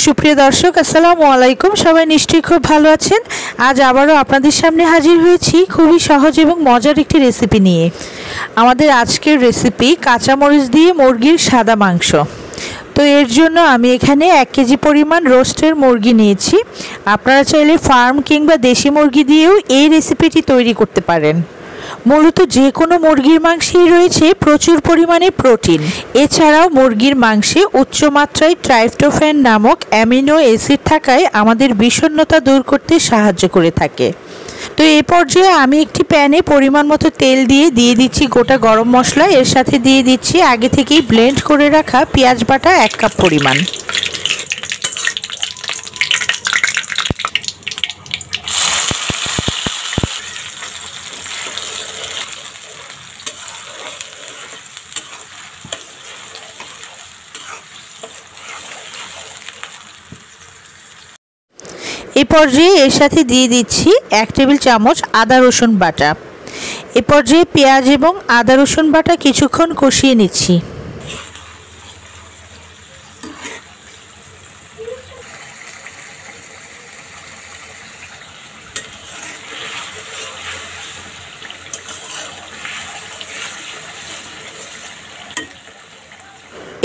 সুপ্রিয় দর্শক, আসসালামু আলাইকুম। সবাই নিশ্চয়ই খুব ভালো আছেন। আজ আবারও আপনাদের সামনে হাজির হয়েছি খুবই সহজ এবং মজার একটি রেসিপি নিয়ে। আমাদের আজকের রেসিপি কাঁচামরিচ দিয়ে মুরগির সাদা মাংস। তো এর জন্য আমি এখানে 1 কেজি পরিমাণ রোস্টের মুরগি নিয়েছি। আপনারা চাইলে ফার্ম কিংবা দেশি মুরগি দিয়েও এই রেসিপিটি তৈরি করতে পারেন। মূলত যে কোনো মুরগির মাংসেই রয়েছে প্রচুর পরিমাণে প্রোটিন। এছাড়াও মুরগির মাংসে উচ্চমাত্রায় ট্রাইপ্টোফ্যান নামক অ্যামিনো অ্যাসিড থাকায় আমাদের বিষণ্ণতা দূর করতে সাহায্য করে থাকে। তো এই পর্যায়ে আমি একটি প্যানে পরিমাণ মতো তেল দিয়ে দিচ্ছি গোটা গরম মশলা। এর সাথে দিয়ে দিচ্ছি আগে থেকেই ব্লেন্ড করে রাখা পেঁয়াজ বাটা 1 কাপ পরিমাণ। এই পর্যায়ে এর সাথে দিয়ে দিচ্ছি 1 টেবিল চামচ আদা রসুন বাটা। এই পর্যায়ে পেঁয়াজ এবং আদা রসুন বাটা কিছুক্ষণ কষিয়ে নিচ্ছি।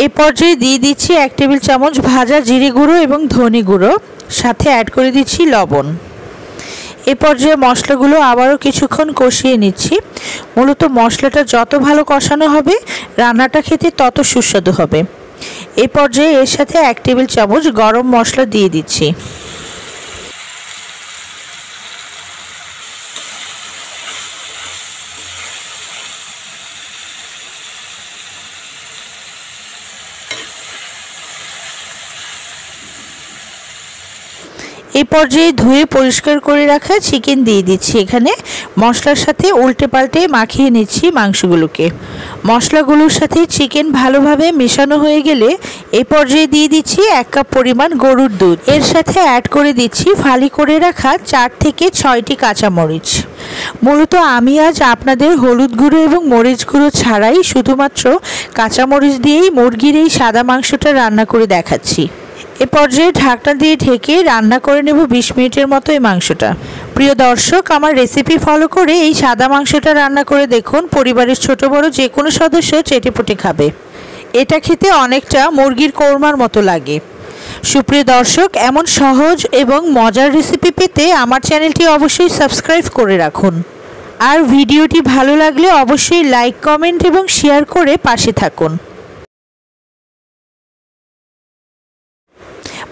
এই পর্যায়ে দিয়ে দিচ্ছি 1 টেবিল চামচ ভাজা জিরে গুঁড়ো এবং ধনে গুঁড়ো, সাথে অ্যাড করে দিচ্ছি লবণ। এই পর্যায়ে মশলাগুলো আবারও কিছুক্ষণ কষিয়ে নিচ্ছি। মূলত মশলাটা যত ভালো কষানো হবে রান্নাটা খেতে তত সুস্বাদু হবে। এই পর্যায়ে এর সাথে 1 টেবিল চামচ গরম মশলা দিয়ে দিচ্ছি। এই পর্যায়ে ধুয়ে পরিষ্কার করে রাখা চিকেন দিয়ে দিচ্ছি। এখানে মশলার সাথে উল্টে পাল্টে মাখিয়ে নিচ্ছি মাংসগুলোকে। মশলাগুলোর সাথে চিকেন ভালোভাবে মেশানো হয়ে গেলে এই পর্যায়ে দিয়ে দিচ্ছি 1 কাপ পরিমাণ গরুর দুধ। এর সাথে অ্যাড করে দিচ্ছি ফালি করে রাখা 4 থেকে 6টি কাঁচামরিচ। মূলত আমি আজ আপনাদের হলুদ গুঁড়ো এবং মরিচ গুঁড়ো ছাড়াই শুধুমাত্র কাঁচামরিচ দিয়েই মুরগির এই সাদা মাংসটা রান্না করে দেখাচ্ছি। এ পর্যায়ে ঢাকনা দিয়ে ঢেকে রান্না করে নেব 20 মিনিটের মতো এই মাংসটা। প্রিয় দর্শক, আমার রেসিপি ফলো করে এই সাদা মাংসটা রান্না করে দেখুন, পরিবারের ছোট বড় যে কোনো সদস্য চেটেপুটে খাবে। এটা খেতে অনেকটা মুরগির কোরমার মতো লাগে। সুপ্রিয় দর্শক, এমন সহজ এবং মজার রেসিপি পেতে আমার চ্যানেলটি অবশ্যই সাবস্ক্রাইব করে রাখুন। আর ভিডিওটি ভালো লাগলে অবশ্যই লাইক, কমেন্ট এবং শেয়ার করে পাশে থাকুন।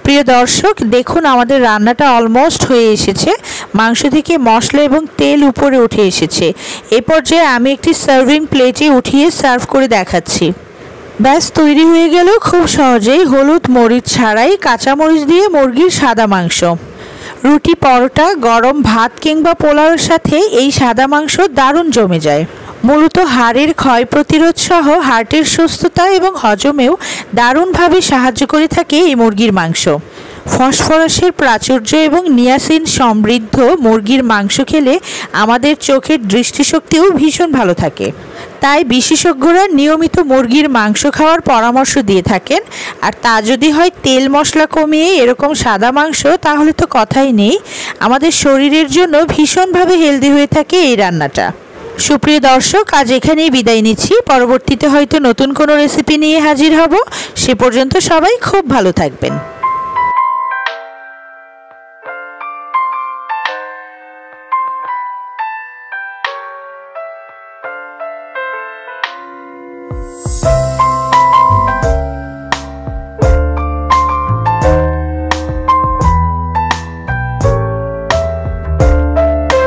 প্রিয় দর্শক, দেখুন আমাদের রান্নাটা অলমোস্ট হয়ে এসেছে। মাংস থেকে মশলা এবং তেল উপরে উঠে এসেছে। এ পর্যায়ে আমি একটি সার্ভিং প্লেটে উঠিয়ে সার্ভ করে দেখাচ্ছি। ব্যাস তৈরি হয়ে গেল খুব সহজেই হলুদ মরিচ ছাড়াই কাঁচামরিচ দিয়ে মুরগির সাদা মাংস। রুটি, পরোটা, গরম ভাত কিংবা পোলাওয়ের সাথে এই সাদা মাংস দারুণ জমে যায়। মূলত হাড়ের ক্ষয় প্রতিরোধ সহ হার্টের সুস্থতা এবং হজমেও দারুণভাবে সাহায্য করে থাকে এই মুরগির মাংস। ফসফরাসের প্রাচুর্য এবং নিয়াসিন সমৃদ্ধ মুরগির মাংস খেলে আমাদের চোখের দৃষ্টিশক্তিও ভীষণ ভালো থাকে। তাই বিশেষজ্ঞরা নিয়মিত মুরগির মাংস খাওয়ার পরামর্শ দিয়ে থাকেন। আর তা যদি হয় তেল মশলা কমিয়ে এরকম সাদা মাংস, তাহলে তো কথাই নেই। আমাদের শরীরের জন্য ভীষণভাবে হেলদি হয়ে থাকে এই রান্নাটা। সুপ্রিয় দর্শক, আজ এখানেই বিদায় নিচ্ছি। পরবর্তীতে হয়তো নতুন কোনো রেসিপি নিয়ে হাজির হব। সে পর্যন্ত সবাই খুব ভালো থাকবেন।